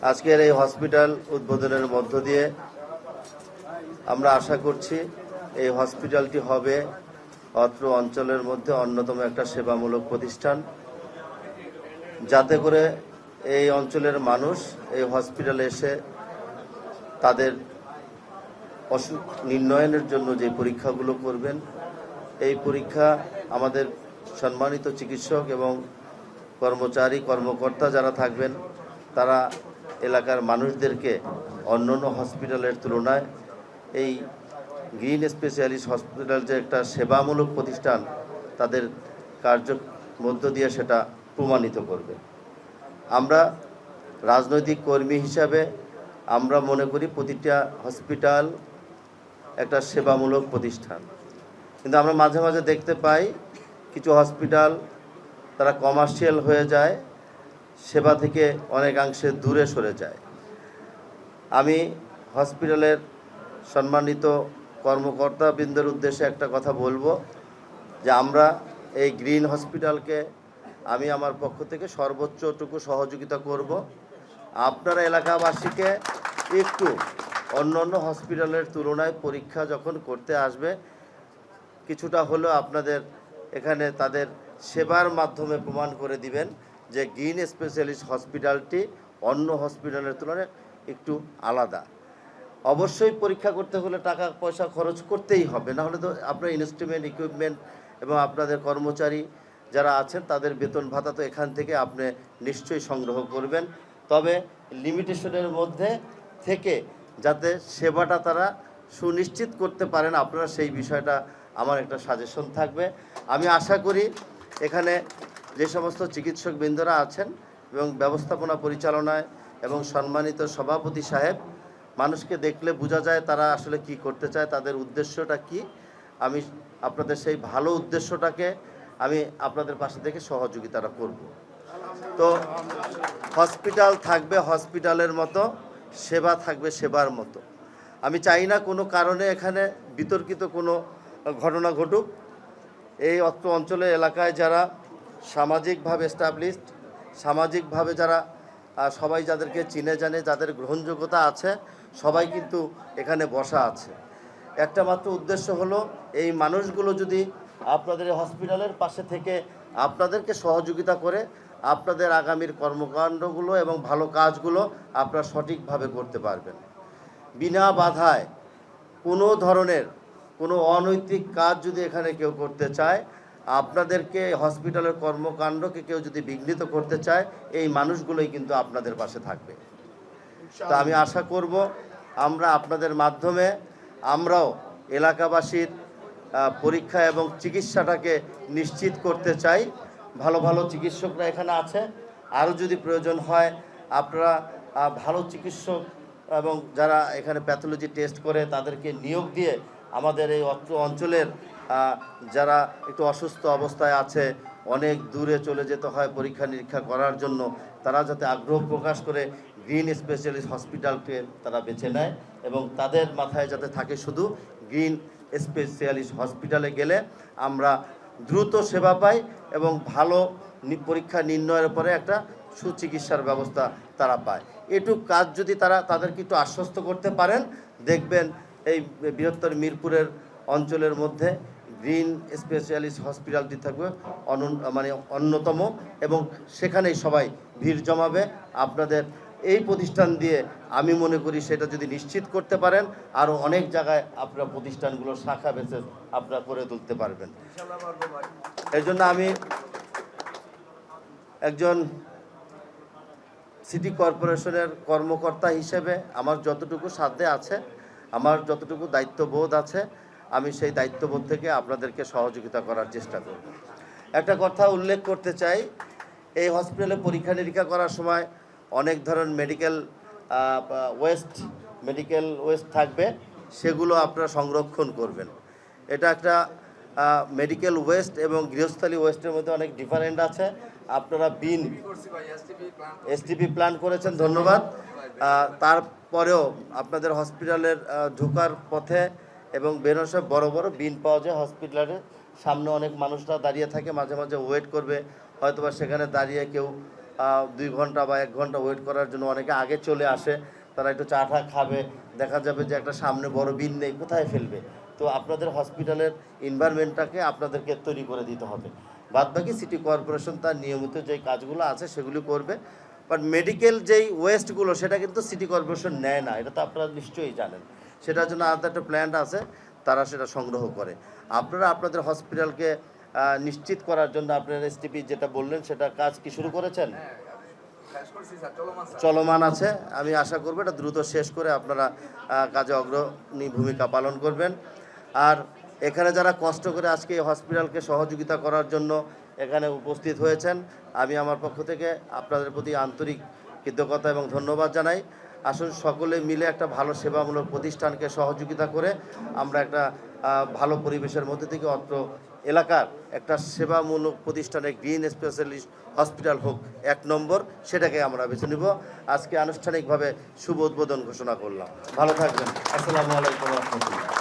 আজকের এই হসপিটাল উদ্বোধনের মধ্য দিয়ে আমরা আশা করছি এই হসপিটালটি হবে অত্র অঞ্চলের মধ্যে অন্যতম একটা সেবামূলক প্রতিষ্ঠান, যাতে করে এই অঞ্চলের মানুষ এই হসপিটালে এসে তাদের অসুখ নির্ণয়ের জন্য যে পরীক্ষাগুলো করবেন, এই পরীক্ষা আমাদের সম্মানিত চিকিৎসক এবং কর্মকর্তা যারা থাকবেন তারা এলাকার মানুষদেরকে অন্যান্য হসপিটালের তুলনায় এই গ্রিন স্পেশালিস্ট হসপিটাল যে একটা সেবামূলক প্রতিষ্ঠান তাদের কার্য মধ্য দিয়ে সেটা প্রমাণিত করবে। আমরা রাজনৈতিক কর্মী হিসাবে আমরা মনে করি প্রতিটা হসপিটাল একটা সেবামূলক প্রতিষ্ঠান, কিন্তু আমরা মাঝে মাঝে দেখতে পাই কিছু হসপিটাল তারা কমার্শিয়াল হয়ে যায়, সেবা থেকে অনেকাংশে দূরে সরে যায়। আমি হসপিটালের সম্মানিত কর্মকর্তাবৃন্দের উদ্দেশ্যে একটা কথা বলবো যে আমরা এই গ্রিন হসপিটালকে আমি আমার পক্ষ থেকে সর্বোচ্চটুকু সহযোগিতা করব। আপনারা এলাকাবাসীকে একটু অন্য হসপিটালের তুলনায় পরীক্ষা যখন করতে আসবে কিছুটা হলেও আপনাদের এখানে তাদের সেবার মাধ্যমে প্রমাণ করে দিবেন যে গ্রিন স্পেশালিস্ট হসপিটালটি অন্য হসপিটালের তুলনায় একটু আলাদা। অবশ্যই পরীক্ষা করতে হলে টাকা পয়সা খরচ করতেই হবে, না হলে তো আপনার ইনস্ট্রুমেন্ট ইকুইপমেন্ট এবং আপনাদের কর্মচারী যারা আছেন তাদের বেতন ভাতা তো এখান থেকে আপনি নিশ্চয়ই সংগ্রহ করবেন, তবে লিমিটেশনের মধ্যে থেকে যাতে সেবাটা তারা সুনিশ্চিত করতে পারেন আপনারা সেই বিষয়টা আমার একটা সাজেশন থাকবে। আমি আশা করি এখানে যে সমস্ত চিকিৎসকবৃন্দরা আছেন এবং ব্যবস্থাপনা পরিচালনায় এবং সম্মানিত সভাপতি সাহেব, মানুষকে দেখলে বোঝা যায় তারা আসলে কি করতে চায়, তাদের উদ্দেশ্যটা কি। আমি আপনাদের সেই ভালো উদ্দেশ্যটাকে আমি আপনাদের পাশে থেকে সহযোগিতাটা করব। তো হসপিটাল থাকবে হসপিটালের মতো, সেবা থাকবে সেবার মতো। আমি চাই না কোনো কারণে এখানে বিতর্কিত কোনো ঘটনা ঘটুক। এই অত্র অঞ্চলে এলাকায় যারা সামাজিকভাবে এস্টাবলিশড, সামাজিকভাবে যারা সবাই যাদেরকে চিনে জানে, যাদের গ্রহণযোগ্যতা আছে, সবাই কিন্তু এখানে বসা আছে। একটা মাত্র উদ্দেশ্য হলো এই মানুষগুলো যদি আপনাদের হসপিটালের পাশে থেকে আপনাদেরকে সহযোগিতা করে আপনাদের আগামীর কর্মকাণ্ডগুলো এবং ভালো কাজগুলো আপনারা সঠিকভাবে করতে পারবেন। বিনা বাধায় কোনো ধরনের কোনো অনৈতিক কাজ যদি এখানে কেউ করতে চায়, আপনাদেরকে হসপিটালের কর্মকাণ্ডকে কেউ যদি বিঘ্নিত করতে চায়, এই মানুষগুলোই কিন্তু আপনাদের পাশে থাকবে। তো আমি আশা করব আমরা আপনাদের মাধ্যমে আমরাও এলাকাবাসীর পরীক্ষা এবং চিকিৎসাটাকে নিশ্চিত করতে চাই। ভালো ভালো চিকিৎসকরা এখানে আছে, আরও যদি প্রয়োজন হয় আপনারা ভালো চিকিৎসক এবং যারা এখানে প্যাথোলজি টেস্ট করে তাদেরকে নিয়োগ দিয়ে আমাদের এই অত্র অঞ্চলের যারা একটু অসুস্থ অবস্থায় আছে, অনেক দূরে চলে যেতে হয় পরীক্ষা নিরীক্ষা করার জন্য, তারা যাতে আগ্রহ প্রকাশ করে গ্রিন স্পেশালিস্ট হসপিটালকে তারা বেছে নেয় এবং তাদের মাথায় যাতে থাকে শুধু গ্রিন স্পেশালিস্ট হসপিটালে গেলে আমরা দ্রুত সেবা পাই এবং ভালো পরীক্ষা নির্ণয়ের পরে একটা সুচিকিৎসার ব্যবস্থা তারা পায়। এটুকু কাজ যদি তাদেরকে একটু আশ্বস্ত করতে পারেন, দেখবেন এই বৃহত্তর মিরপুরের অঞ্চলের মধ্যে গ্রিন স্পেশালিস্ট হসপিটালটি থাকবে অন্যতম এবং সেখানেই সবাই ভিড় জমাবে। আপনাদের এই প্রতিষ্ঠান দিয়ে আমি মনে করি সেটা যদি নিশ্চিত করতে পারেন, আরও অনেক জায়গায় আপনারা প্রতিষ্ঠানগুলোর শাখা বেছে আপনারা করে তুলতে পারবেন। এই জন্য আমি একজন সিটি কর্পোরেশনের কর্মকর্তা হিসেবে আমার যতটুকু সাধ্যে আছে, আমার যতটুকু দায়িত্ববোধ আছে, আমি সেই দায়িত্ববোধ থেকে আপনাদেরকে সহযোগিতা করার চেষ্টা করব। একটা কথা উল্লেখ করতে চাই, এই হসপিটালে পরীক্ষা নিরীক্ষা করার সময় অনেক ধরনের মেডিকেল ওয়েস্ট থাকবে, সেগুলো আপনারা সংরক্ষণ করবেন। এটা একটা মেডিকেল ওয়েস্ট এবং গৃহস্থালী ওয়েস্টের মধ্যে অনেক ডিফারেন্ট আছে। আপনারা এসটিপি প্ল্যান করেছেন, ধন্যবাদ। তারপরেও আপনাদের হসপিটালের ঢোকার পথে এবং বেরোনোর সময় বড় বড় বিন পাওয়া যায়। হসপিটালের সামনে অনেক মানুষরা দাঁড়িয়ে থাকে, মাঝে মাঝে ওয়েট করবে, হয়তোবা সেখানে দাঁড়িয়ে কেউ 2 ঘন্টা বা 1 ঘন্টা ওয়েট করার জন্য অনেকে আগে চলে আসে, তারা একটু চা টা খাবে, দেখা যাবে যে একটা সামনে বড় বিল নেই, কোথায় ফেলবে? তো আপনাদের হসপিটালের এনভায়রনমেন্টটাকে আপনাদেরকে তৈরি করে দিতে হবে। বাদবাকি সিটি কর্পোরেশন তার নিয়মিত যে কাজগুলো আছে সেগুলি করবে, বাট মেডিকেল যেই ওয়েস্টগুলো সেটা কিন্তু সিটি কর্পোরেশন নেয় না, এটা তো আপনারা নিশ্চয়ই জানেন। সেটার জন্য আলাদা একটা প্ল্যান্ট আছে, তারা সেটা সংগ্রহ করে। আপনারা আপনাদের হসপিটালকে নিশ্চিত করার জন্য আপনার এসটিপি যেটা বললেন সেটা কাজ কি শুরু করেছেন? চলমান আছে। আমি আশা করব এটা দ্রুত শেষ করে আপনারা কাজে অগ্রণী ভূমিকা পালন করবেন। আর এখানে যারা কষ্ট করে আজকে এই হসপিটালকে সহযোগিতা করার জন্য এখানে উপস্থিত হয়েছেন, আমি আমার পক্ষ থেকে আপনাদের প্রতি আন্তরিক কৃতজ্ঞতা এবং ধন্যবাদ জানাই। আসুন সকলে মিলে একটা ভালো সেবামূলক প্রতিষ্ঠানকে সহযোগিতা করে আমরা একটা ভালো পরিবেশের মধ্যে থেকে অত্র এলাকার একটা সেবামূলক প্রতিষ্ঠানে গ্রিন স্পেশালিস্ট হসপিটাল হোক 1 নম্বর, সেটাকে আমরা বেছে নিব। আজকে আনুষ্ঠানিকভাবে শুভ উদ্বোধন ঘোষণা করলাম। ভালো থাকবেন। আসসালামু আলাইকুম ওয়া রাহমাতুল্লাহ।